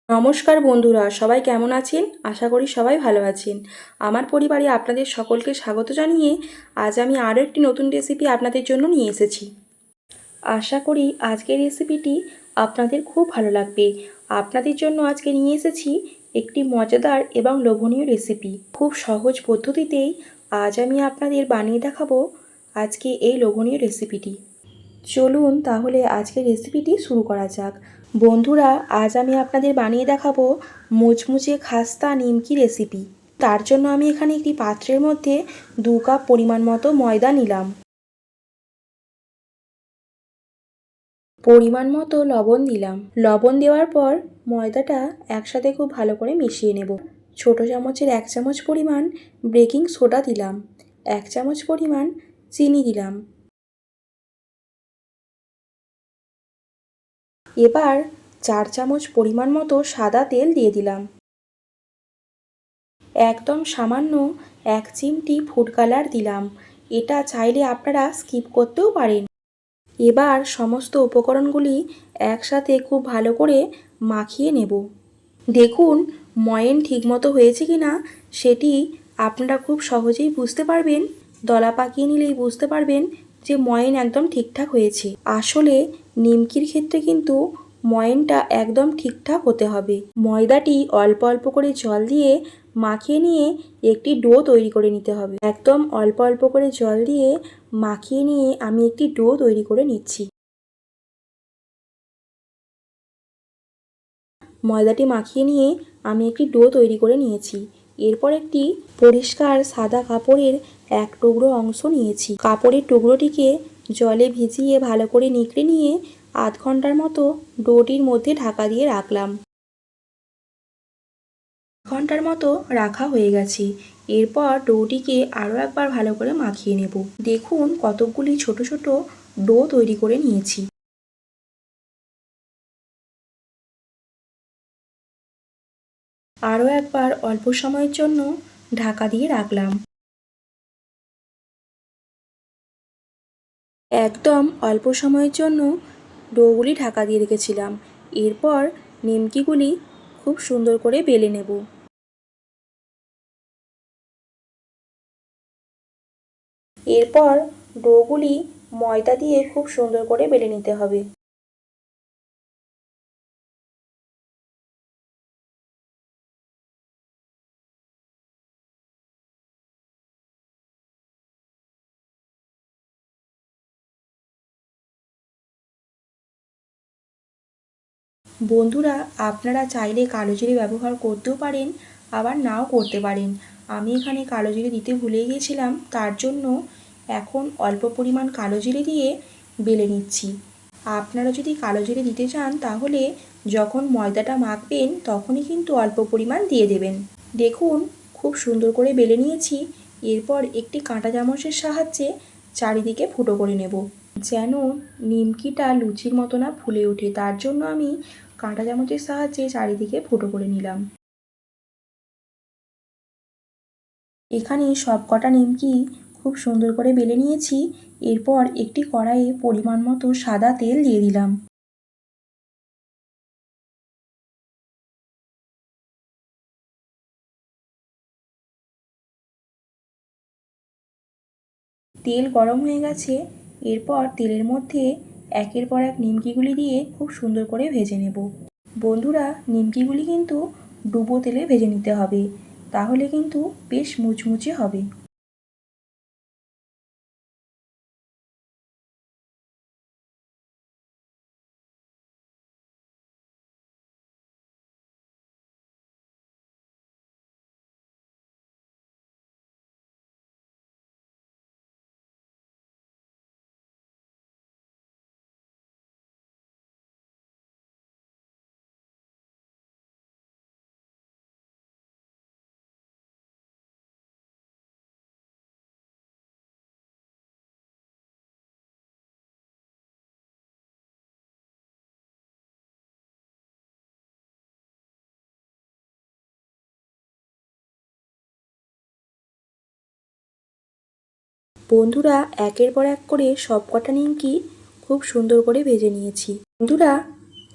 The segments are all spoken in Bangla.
নমস্কার বন্ধুরা, সবাই কেমন আছেন? আশা করি সবাই ভালো আছেন। আমার পরিবারে আপনাদের সকলকে স্বাগত জানিয়ে আজ আমি আরও একটি নতুন রেসিপি আপনাদের জন্য নিয়ে এসেছি। আশা করি আজকের রেসিপিটি আপনাদের খুব ভালো লাগবে। আপনাদের জন্য আজকে নিয়ে এসেছি একটি মজাদার এবং লোভনীয় রেসিপি। খুব সহজ পদ্ধতিতেই আজ আমি আপনাদের বানিয়ে দেখাবো আজকে এই লোভনীয় রেসিপিটি। চলুন তাহলে আজকের রেসিপিটি শুরু করা যাক। বন্ধুরা, আজ আমি আপনাদের বানিয়ে দেখাবো মুচমুচে খাস্তা নিমকি রেসিপি। তার জন্য আমি এখানে একটি পাত্রের মধ্যে 2 কাপ পরিমাণ মতো ময়দা নিলাম। পরিমাণ মতো লবণ দিলাম। লবণ দেওয়ার পর ময়দাটা একসাথে খুব ভালো করে মিশিয়ে নেব। ছোট চামচের 1 চামচ পরিমাণ বেকিং সোডা দিলাম। 1 চামচ পরিমাণ চিনি দিলাম। এবার 4 চামচ পরিমাণ মতো সাদা তেল দিয়ে দিলাম। একদম সামান্য 1 চিমটি ফুড কালার দিলাম। এটা চাইলে আপনারা স্কিপ করতেও পারেন। এবার সমস্ত উপকরণগুলি একসাথে খুব ভালো করে মাখিয়ে নেব। দেখুন ময়ান ঠিকমতো হয়েছে কিনা সেটি আপনারা খুব সহজেই বুঝতে পারবেন। দলা পাকিয়ে নিলেই বুঝতে পারবেন যে ময়ান একদম ঠিকঠাক হয়েছে। আসলে নিমকির ক্ষেত্রে কিন্তু ময়ানটা একদম ঠিকঠাক হতে হবে। ময়দাটি অল্প অল্প করে জল দিয়ে মাখিয়ে নিয়ে একটি ডো তৈরি করে নিতে হবে। একদম অল্প অল্প করে জল দিয়ে মাখিয়ে নিয়ে আমি একটি ডো তৈরি করে নিচ্ছি। ময়দাটি মাখিয়ে নিয়ে আমি একটি ডো তৈরি করে নিয়েছি। এরপর একটি পরিষ্কার সাদা কাপড়ের 1 টুকরো অংশ নিয়েছি। কাপড়ের টুকরোটিকে জলে ভিজিয়ে ভালো করে নিংড়ে নিয়ে আধ ঘন্টার মতো ডোটির মধ্যে ঢাকা দিয়ে রাখলাম। ঘন্টার মতো রাখা হয়ে গেছে। এরপর ডোটিকে আরও একবার ভালো করে মাখিয়ে নেব। দেখুন কতকগুলি ছোট ছোট ডো তৈরি করে নিয়েছি। আরও একবার অল্প সময়ের জন্য ঢাকা দিয়ে রাখলাম। একদম অল্প সময়ের জন্য ডোগুলি ঢাকা দিয়ে রেখেছিলাম। এরপর নিমকিগুলি খুব সুন্দর করে বেলে নেব। এরপর ডোগুলি ময়দা দিয়ে খুব সুন্দর করে বেলে নিতে হবে। বন্ধুরা, আপনারা চাইলে কালো জিরে ব্যবহার করতেও পারেন, আবার নাও করতে পারেন। আমি এখানে কালো জিরে দিতে ভুলে গিয়েছিলাম, তার জন্য এখন অল্প পরিমাণ কালো জিরে দিয়ে বেলে নিচ্ছি। আপনারা যদি কালো জিরে দিতে চান তাহলে যখন ময়দাটা মাখবেন তখনই কিন্তু অল্প পরিমাণ দিয়ে দেবেন। দেখুন খুব সুন্দর করে বেলে নিয়েছি। এরপর একটি কাঁটা চামচের সাহায্যে চারিদিকে ফুটো করে নেব, যেন নিমকিটা লুচির মতো না ফুলে ওঠে। তার জন্য আমি কাঁটা চামচের সাহায্যে চারিদিকে ফুটো করে নিলাম। এখানে সব কটা নিমকি খুব সুন্দর করে বেলে নিয়েছি। এরপর একটি কড়াইয়ে পরিমাণ মতো সাদা তেল দিয়ে দিলাম। তেল গরম হয়ে গেছে। এরপর তেলের মধ্যে একের পর এক নিমকিগুলি দিয়ে খুব সুন্দর করে ভেজে নেব। বন্ধুরা, নিমকিগুলি কিন্তু ডুবো তেলে ভেজে নিতে হবে, তাহলে কিন্তু বেশ মুচমুচে হবে। বন্ধুরা, একের পর এক করে সবকটা নিমকি খুব সুন্দর করে ভেজে নিয়েছি। বন্ধুরা,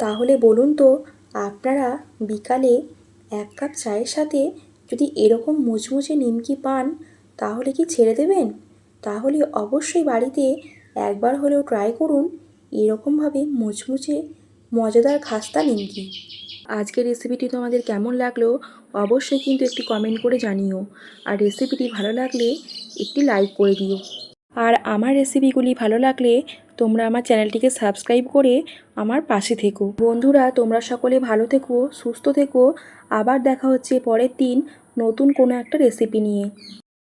তাহলে বলুন তো আপনারা বিকালে 1 কাপ চায়ের সাথে যদি এরকম মুচমুচে নিমকি পান তাহলে কি ছেড়ে দেবেন? তাহলে অবশ্যই বাড়িতে একবার হলেও ট্রাই করুন এরকমভাবে মুচমুচে মজাদার খাস্তা নিমকি। আজকের রেসিপিটি তোমাদের কেমন লাগলো অবশ্যই কিন্তু একটি কমেন্ট করে জানিও, আর রেসিপিটি ভালো লাগলে একটি লাইক করে দিও। আর আমার রেসিপিগুলি ভালো লাগলে তোমরা আমার চ্যানেলটিকে সাবস্ক্রাইব করে আমার পাশে থেকো। বন্ধুরা, তোমরা সকলে ভালো থেকো, সুস্থ থেকো। আবার দেখা হচ্ছে পরের দিন নতুন কোনো একটা রেসিপি নিয়ে।